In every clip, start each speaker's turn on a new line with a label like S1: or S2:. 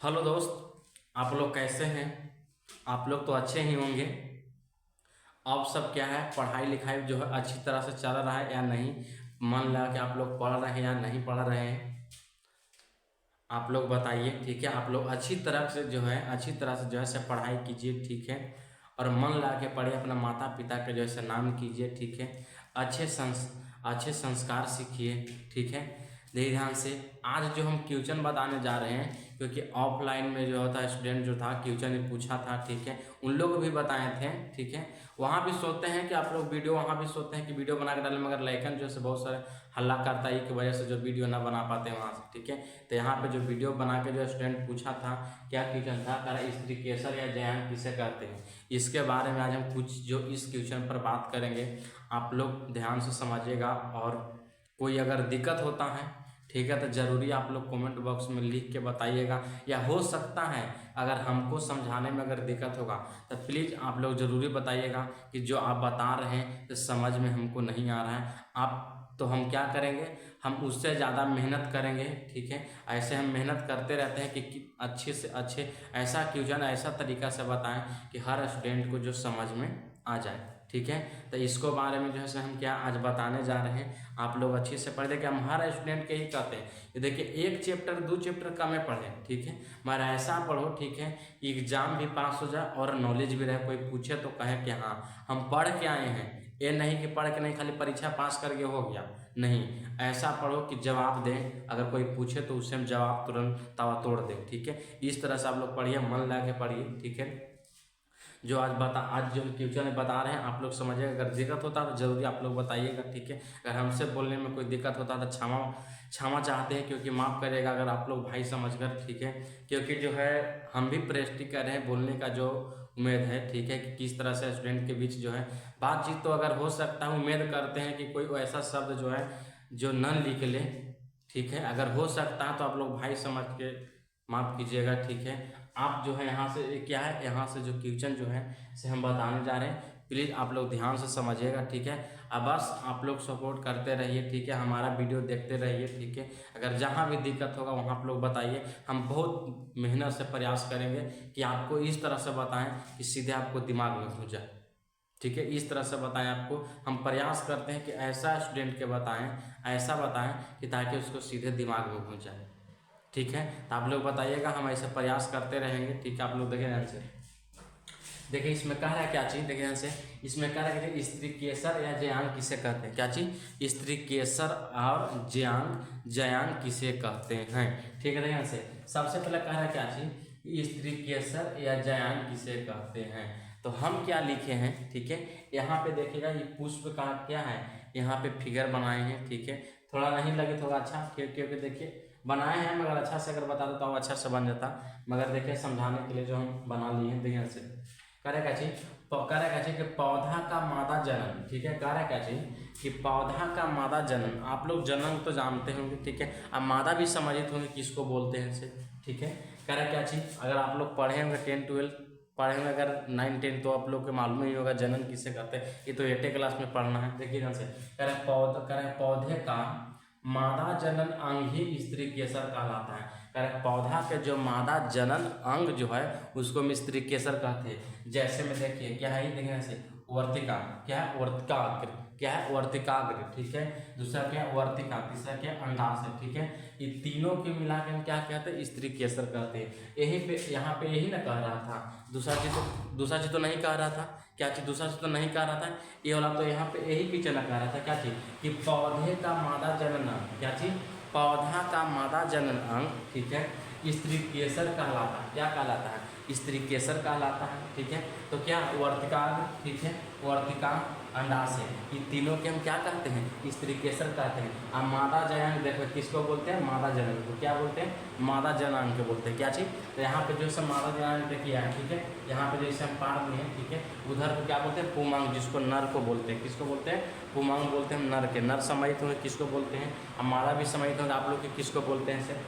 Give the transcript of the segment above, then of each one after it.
S1: Hello दोस्त, आप लोग कैसे हैं। आप लोग तो अच्छे ही होंगे। अब सब क्या है, पढ़ाई लिखाई जो है अच्छी तरह से चल रहा है या नहीं। मन लगा कि आप लोग पढ़ रहे हैं या नहीं पढ़ रहे हैं, आप लोग बताइए। ठीक है, आप लोग अच्छी तरह से जो है पढ़ाई कीजिए। ठीक है, और मन लगा के पढ़िए, अपना माता पिता के जैसे नाम कीजिए। ठीक है, अच्छे संस्कार सीखिए। ठीक है, धीरे ध्यान से। आज जो हम क्वेश्चन बताने जा रहे हैं, क्योंकि ऑफलाइन में जो होता है स्टूडेंट जो था क्वेश्चन पूछा था। ठीक है, उन लोग भी बताए थे। ठीक है, वहाँ भी सोचते हैं कि आप लोग वीडियो, वहाँ भी सोचते हैं कि वीडियो बना के डालें, मगर लाइकन जो है बहुत सारे हल्ला करता है की वजह से जो वीडियो ना बना पाते हैं वहाँ से। ठीक है, तो यहाँ पे जो वीडियो बना के जो स्टूडेंट पूछा था, क्या क्वेश्चन था, कह स्त्री केसर या जयान किसे कहते हैं, इसके बारे में आज हम कुछ जो इस क्वेश्चन पर बात करेंगे। आप लोग ध्यान से समझिएगा, और कोई अगर दिक्कत होता है, ठीक है, तो ज़रूरी आप लोग कमेंट बॉक्स में लिख के बताइएगा। या हो सकता है अगर हमको समझाने में अगर दिक्कत होगा तो प्लीज़ आप लोग ज़रूरी बताइएगा कि जो आप बता रहे हैं तो समझ में हमको नहीं आ रहा है। आप तो हम क्या करेंगे, हम उससे ज़्यादा मेहनत करेंगे। ठीक है, ऐसे हम मेहनत करते रहते हैं कि अच्छे से अच्छे ऐसा क्वेश्चन ऐसा तरीका से बताएं कि हर स्टूडेंट को जो समझ में आ जाए। ठीक है, तो इसको बारे में जो है हम क्या आज बताने जा रहे हैं। आप लोग अच्छे से पढ़ देखिए, हम हर स्टूडेंट के ही कहते हैं कि देखिए एक चैप्टर दो चैप्टर कम पढ़ें। ठीक है, मगर ऐसा पढ़ो, ठीक है, एग्जाम भी पास हो जाए और नॉलेज भी रहे। कोई पूछे तो कहे कि हाँ हम पढ़ के आए हैं, ये नहीं कि पढ़ के नहीं खाली परीक्षा पास करके हो गया। नहीं, ऐसा पढ़ो कि जवाब दें, अगर कोई पूछे तो उससे हम जवाब तुरंत तवा तोड़ दें। ठीक है, इस तरह से आप लोग पढ़िए, मन लगा के पढ़िए। ठीक है, जो आज जो क्वेश्चन बता रहे हैं आप लोग समझिएगा। अगर दिक्कत होता है तो जल्दी आप लोग बताइएगा। ठीक है, अगर हमसे बोलने में कोई दिक्कत होता है तो क्षमा चाहते हैं, क्योंकि माफ़ करिएगा अगर आप लोग भाई समझकर। ठीक है, क्योंकि जो है हम भी प्रैक्टिस कर रहे हैं, बोलने का जो उम्मीद है। ठीक है, कि किस तरह से स्टूडेंट के बीच जो है बातचीत, तो अगर हो सकता है उम्मीद करते हैं कि कोई ऐसा शब्द जो है जो न लिख ले। ठीक है, अगर हो सकता है तो आप लोग भाई समझ के माफ़ कीजिएगा। ठीक है, आप जो है यहाँ से क्या है, यहाँ से जो क्वेश्चन जो है से हम बताने जा रहे हैं, प्लीज़ आप लोग ध्यान से समझिएगा। ठीक है, अब बस आप लोग सपोर्ट करते रहिए। ठीक है, हमारा वीडियो देखते रहिए। ठीक है, अगर जहाँ भी दिक्कत होगा वहाँ आप लोग बताइए, हम बहुत मेहनत से प्रयास करेंगे कि आपको इस तरह से बताएं कि सीधे आपको दिमाग में घुस जाए। ठीक है, इस तरह से बताएं आपको, हम प्रयास करते हैं कि ऐसा स्टूडेंट के बताएं, ऐसा बताएं कि ताकि उसको सीधे दिमाग में घुस जाए। ठीक है, तो आप लोग बताइएगा, हम ऐसे प्रयास करते रहेंगे। ठीक है, आप लोग देखें ध्यान से। देखिए इसमें कह रहा है क्या चीज़, देखिए ध्यान से। इसमें कह रहा है कि स्त्री केसर या जयांग किसे कहते हैं। क्या चीज़, स्त्री केसर और जयांग किसे कहते हैं। ठीक है, देखिए ध्यान से। सबसे पहले कह रहा है क्या चीज़, स्त्री केसर या जयांग किसे कहते हैं। तो हम क्या लिखे हैं, ठीक है, यहाँ पे देखिएगा ये पुष्प का क्या है, यहाँ पे फिगर बनाए हैं। ठीक है, थोड़ा नहीं लगे थोड़ा अच्छा, क्योंकि देखिए बनाए हैं, मगर अच्छा से अगर बता दो तो अच्छा से बन जाता। मगर देखिए समझाने के लिए जो हम बना लिए हैं, देखिए से करेगा चीज कि पौधा का मादा जनन। ठीक है, कह रहा है क्या चीज कि पौधा का मादा जनन, आप लोग जनन तो जानते होंगे। ठीक है, अब मादा भी समझित होंगे किसको बोलते हैं इसे। ठीक है, कह रहा है क्या चीज, अगर आप लोग पढ़े होंगे 10-12 पढ़े होंगे, अगर 9-10 तो आप लोग को मालूम ही होगा जनन किसे कहते हैं। ये तो 8वीं क्लास में पढ़ना है। देखिए ध्यान से, कह रहा है पौधे का मादा जनन अंग ही स्त्री केसर कहलाता है। कह पौधा के जो मादा जनन अंग जो है उसको हम स्त्री केसर कहते हैं। जैसे में देखिए क्या है, देखिए से वर्तिका, क्या है वर्तिकाग्र, क्या है वर्तिकाग्र। ठीक है, दूसरा क्या है वर्तिका, तीसरा क्या है अंडाशय। ठीक है, ये तीनों के मिला के हम क्या कहते हैं, स्त्री केसर कहते हैं। यही पे यहाँ पे यही ना कह रहा था, दूसरा चीज तो नहीं कह रहा था। क्या चीज दूसरा चीज तो नहीं कह रहा था, ये वाला तो यहाँ पे यही पीछे ना कह रहा था। क्या चीज कि पौधे का मादा जनन अंग, क्या चीज पौधा का मादा जनन अंग, ठीक है, स्त्री केसर कहलाता है। क्या कहलाता है, स्त्री केसर कहलाता है। ठीक है, तो क्या वर्तिकाग्र, ठीक है, वर्तिका, अंडाशय, ये तीनों के हम क्या कहते हैं, स्त्री केसर कहते हैं। अब मादा जनांग देखो किसको बोलते हैं, मादा जनांग को क्या बोलते हैं, मादा जनांग को बोलते हैं। क्या चीज़, तो यहाँ पे जो सब मादा जनांग देखिए है। ठीक है, यहाँ पे जैसे हम पार में है। ठीक है, उधर को क्या बोलते हैं, पुमांग, जिसको नर को बोलते हैं। किसको बोलते हैं, पुमांग बोलते हैं नर के। नर समयित होंगे किसको बोलते हैं, अब मादा भी समयित होंगे आप लोग के किसको बोलते हैं से।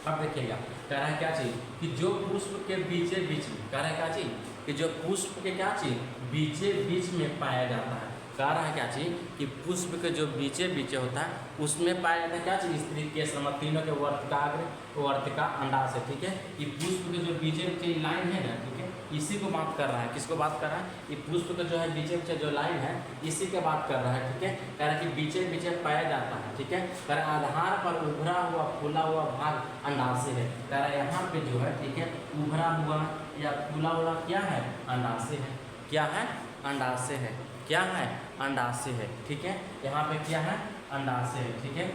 S1: अब देखिएगा कह रहा है क्या चीज कि जो पुष्प के बीच में, कह रहा है क्या चीज कि जो पुष्प के क्या चीज बीचे बीच में पाया जाता है। कह रहा है क्या चीज़ कि पुष्प के जो बीचे बीचे होता है उसमें पाया जाता है क्या चीज़, स्त्री के सम तीनों के वर्तिकाग्र वर्तिका अंडाशय है। ठीक है, ये पुष्प के जो बीचे बीचे लाइन है ना, ठीक है, इसी को बात कर रहा है। किसको बात कर रहा है, ये पुष्प का जो है बीचे बीचे जो लाइन है इसी के बात कर रहा है। ठीक है, कह रहा है कि बीचे बीचे पाया जाता है। ठीक है, कह रहा है आधार पर उभरा हुआ फूला हुआ भाग अंडाशय है। कह रहा है यहाँ पे जो है, ठीक है, उभरा हुआ या फूला हुआ क्या है, अंडाशय है। क्या है, अंडाशय है। क्या है, अंडाशय है। ठीक है, यहाँ पे क्या है, अंडाशय है। ठीक है,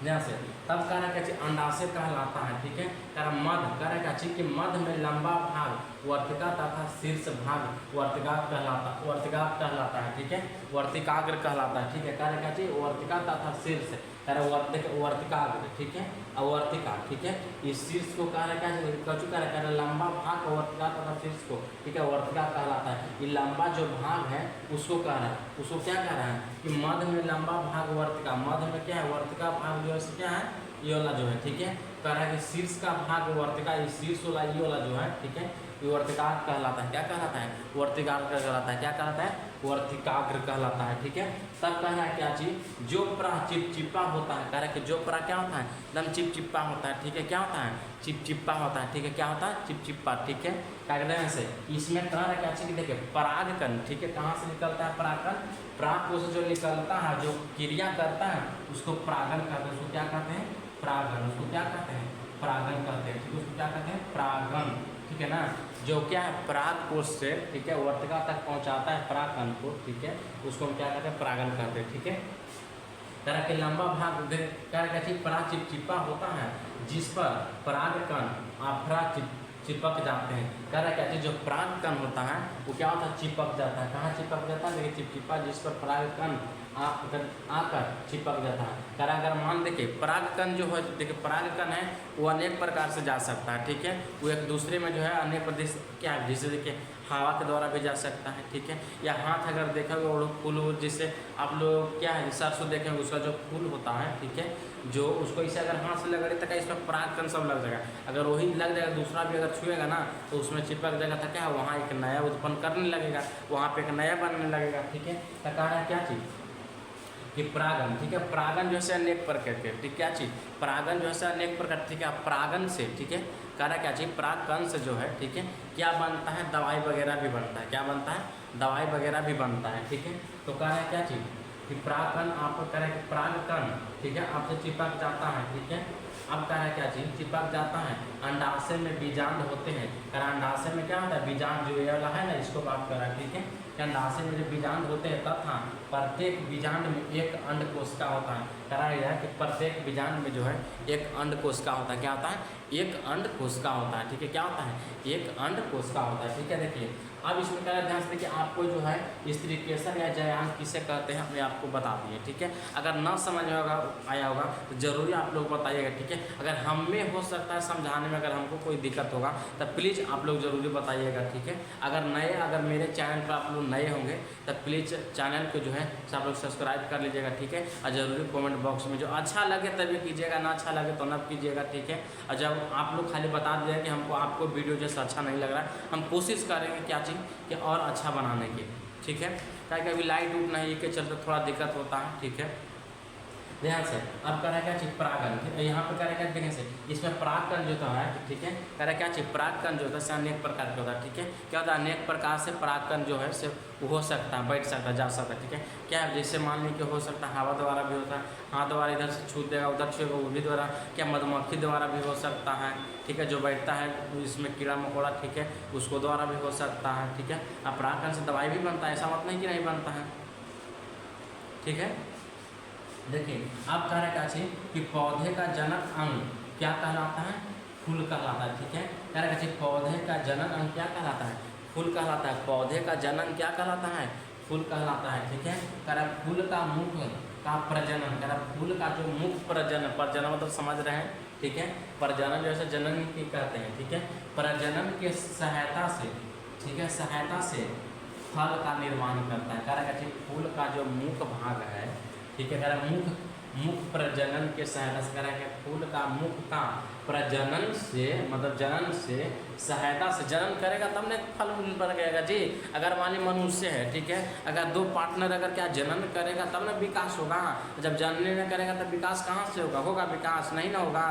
S1: ध्यान से तब कह रहा है क्या अंडाशय कहलाता है। ठीक है, कह रहा मध्य, कह रहा है कि मध्य में लंबा भाग वर्तिका तथा शीर्ष भाग वर्तिका कहलाता है। ठीक है, वर्तिकाग्र कहलाता है। ठीक है, कह रहा है वर्तिका तथा शीर्ष, कह रहा वर्तिकाग्र। ठीक है, अवर्तिका। ठीक है, इस शीर्ष को कह रहा है कह रहा है लंबा भाग वर्तिका तथा शीर्ष को, ठीक है, वर्तिका कहलाता है। ये लंबा जो भाग है उसको कह रहा है, उसको क्या कह रहा है कि मध्य में लंबा भाग वर्तिका, मध्य में क्या है, वर्तिका भाग जो है क्या है, ये वाला जो है। ठीक है, कह रहा है कि शीर्ष का भाग वर्तिका, ये शीर्ष वाला ये वाला जो है, ठीक है, ये वर्तिकाग्र कहलाता है। क्या कहलाता है, वर्तिकाग्र कहलाता है। क्या कहलाता है, वर्तिकाग्र कहलाता है। ठीक है, तब कह रहा है क्या चीज, जो प्रा चिपचिपा होता है। कह रहा है कि जो प्रा क्या होता है, एकदम चिपचिपा होता है। ठीक है, क्या होता है, चिपचिपा होता है। ठीक है, क्या होता है, चिपचिपा। ठीक है, कहने से इसमें कह रहा है क्या चीज, देखिए परागकण। ठीक है, कहाँ से निकलता है परागकण, पराग कोश जो निकलता है, जो क्रिया करता है उसको परागण कहते हैं। उसको क्या कहते हैं, परागण। उसको क्या कहते हैं, परागण कहते हैं। ठीक है, उसको क्या कहते हैं, परागण। ठीक है ना, जो क्या है पराग कोश से, ठीक है, वर्तिका तक पहुंचाता है परागकण को। ठीक है, उसको हम क्या कहते हैं, परागण कहते हैं। ठीक है, तरह के लंबा भाग क्या पराग चिपचिपा होता है जिस पर परागकण आफरा चिपक जाते हैं। कह रहा है क्या चीज, जो परागकण होता है वो क्या होता है, चिपक जाता है। कहाँ चिपक जाता है, देखिए चिपचिपा जिस पर परागकण आकर चिपक जाता है। कह रहा है अगर मान देखिए परागकण जो है, देखिए परागकण है वो अनेक प्रकार से जा सकता है। ठीक है, वो एक दूसरे में जो है अन्य प्रदेश क्या है, जैसे देखिए हवा के द्वारा भी जा सकता है। ठीक है, या हाथ अगर देखोगे और फूल जिससे आप लोग क्या है सरसों देखेंगे उसका जो फूल होता है, ठीक है, जो उसको इसे अगर हाथ से लगा तक इसमें परागकण सब लग जाएगा। अगर वही लग जाएगा दूसरा भी अगर छुएगा ना तो उसमें चिपक जाएगा, तो क्या वहाँ एक नया उत्पन्न करने लगेगा, वहाँ पे एक नया बनने लगेगा। ठीक है, तो कह रहा है क्या चीज़ कि परागण। ठीक है, परागण जो है अनेक प्रकार के, ठीक क्या चीज़, परागण जो है अनेक प्रकार। ठीक है, परागण से, ठीक है, कह रहा क्या चीज़, परागकण से जो है, ठीक है, क्या बनता है, दवाई वगैरह भी बनता है। क्या बनता है, दवाई वगैरह भी बनता है। ठीक है, तो कह रहा है क्या चीज़ कि परागकण आपको कह रहा है कि परागकण, ठीक है, आपसे चिपक जाता है। ठीक है, अब कह रहा है क्या चीज़, चिपक जाता है। अंडाशय में बीजांड होते हैं। कह रहा अंडाशय में क्या होता है, बीजांड जो ये वाला है ना इसको बात कर रहा है। ठीक है, अंडाशय में जो बीजांड होते हैं तथा प्रत्येक बीजांड में एक अंड कोशिका होता है। कह रहा है कि प्रत्येक बीजांड में जो है एक अंड कोशिका होता है। क्या होता है, एक अंड कोशिका होता है। ठीक है, क्या होता है, एक अंड कोशिका होता है। ठीक है, देखिए अब इसमें क्या ध्यान से देखिए, आपको जो है स्त्रीकेशन या जयान किसे कहते हैं हमने आपको बता दिए। ठीक है, अगर ना समझ में आया होगा तो ज़रूरी आप लोग बताइएगा। ठीक है, अगर हम में हो सकता है समझाने में अगर हमको कोई दिक्कत होगा तो प्लीज़ आप लोग ज़रूरी बताइएगा। ठीक है, अगर मेरे चैनल पर आप लोग नए होंगे तो प्लीज़ चैनल को जो है आप लोग सब्सक्राइब कर लीजिएगा। ठीक है, और ज़रूरी कमेंट बॉक्स में जो अच्छा लगे तभी कीजिएगा, ना अच्छा लगे तो न कीजिएगा। ठीक है, और जब आप लोग खाली बता दीजिएगा कि आपको वीडियो जैसा अच्छा नहीं लग रहा है, हम कोशिश करेंगे क्या चीज़ कि और अच्छा बनाने की। ठीक है, ताकि अभी लाइट उठ नहीं के चलते थोड़ा दिक्कत होता है। ठीक है, ध्यान से अब कह रहा है क्या चीज़, परागण। यहाँ पे कह रहा है क्या, देखें से इसमें परागकण जो होता है, ठीक है, कह रहा है क्या चीज़, परागकण जो होता है से अनेक प्रकार का होता है। ठीक है, क्या होता है, अनेक प्रकार से परागकण जो है से हो सकता है, बैठ सकता है, जा सकता है। ठीक है, क्या है, जैसे मान लीजिए हो सकता है हवा द्वारा भी होता है, हाथ द्वारा इधर से छू देगा उधर छूएगा, वो भी द्वारा क्या मधुमक्खी द्वारा भी हो सकता है। ठीक है, जो बैठता है इसमें कीड़ा मकोड़ा, ठीक है, उसको द्वारा भी हो सकता है। ठीक है, अब परागकण से दवाई भी बनता है, ऐसा मत नहीं कि नहीं बनता है। ठीक है, देखिए अब कह रहा है क्या चीज़ कि पौधे का जनक अंग क्या कहलाता है, फूल कहलाता है। ठीक है, कह रहा है पौधे का जनक अंग क्या कहलाता है, फूल कहलाता है। पौधे का जनक क्या कहलाता है, फूल कहलाता है। ठीक है, कह रहा है फूल का मुख का प्रजनन, कह रहा है फूल का जो मुख प्रजनन मतलब समझ रहे हैं। ठीक है, प्रजनन जैसे जनन की कहते हैं। ठीक है, प्रजनन के सहायता से, ठीक है, सहायता से फल का निर्माण करता है। कह रहा है फूल का जो मुख भाग है, ठीक है, कह रहा मुख मुख प्रजनन के सहायता से करेगा। फूल का मुख का प्रजनन से मतलब जनन से सहायता से जनन करेगा तब ना फल बन गएगा जी। अगर मान ली मनुष्य है, ठीक है, अगर दो पार्टनर अगर क्या जनन करेगा तब ना विकास होगा। जब जनन न करेगा तब विकास कहाँ से होगा? होगा विकास नहीं ना होगा।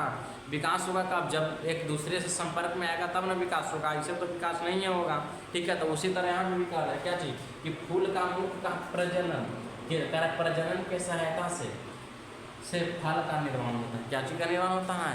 S1: विकास होगा कब? जब एक दूसरे से संपर्क में आएगा तब ना विकास होगा, इससे तो विकास नहीं होगा। ठीक है, तो उसी तरह यहाँ भी विकास है क्या चीज़ कि फूल का मुख का प्रजनन प्रजनन के सहायता से फल का निर्माण होता है। क्या चीज़ का निर्माण होता है?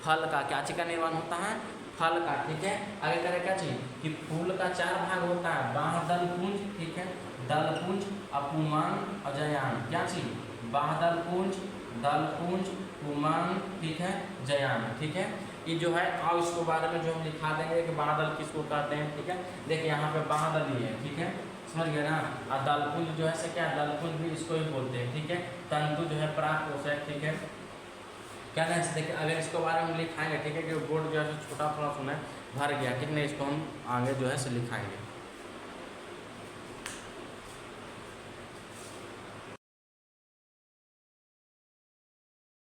S1: फल का। क्या चीज़ का निर्माण होता है? फल का। ठीक है, आगे करें क्या चीज़ कि फूल का 4 भाग होता है, बाह्य दल पुंज, ठीक है, दल पुंज, अपुमांग, अजयान। क्या चीज़? बाह्य दल पुंज, दल पुंज, पुमांग, ठीक है, जयान। ठीक है, ये जो है आओ इसको बारे में जो हम लिखा देंगे कि बादल किसको कहते हैं। ठीक है, देखिए यहाँ पे बादल ही है, ठीक है, समझ गए ना। और दलपुंज जो है से क्या, दलपुंज भी इसको ही बोलते हैं। ठीक है, तंतु जो है प्राक कोशक। ठीक है, क्या ना देखिए अगर इसके बारे में लिखाएंगे, ठीक है, कि बोर्ड जो है छोटा थोड़ा सुना भर गया, ठीक है, इसको हम आगे जो है से लिखाएंगे।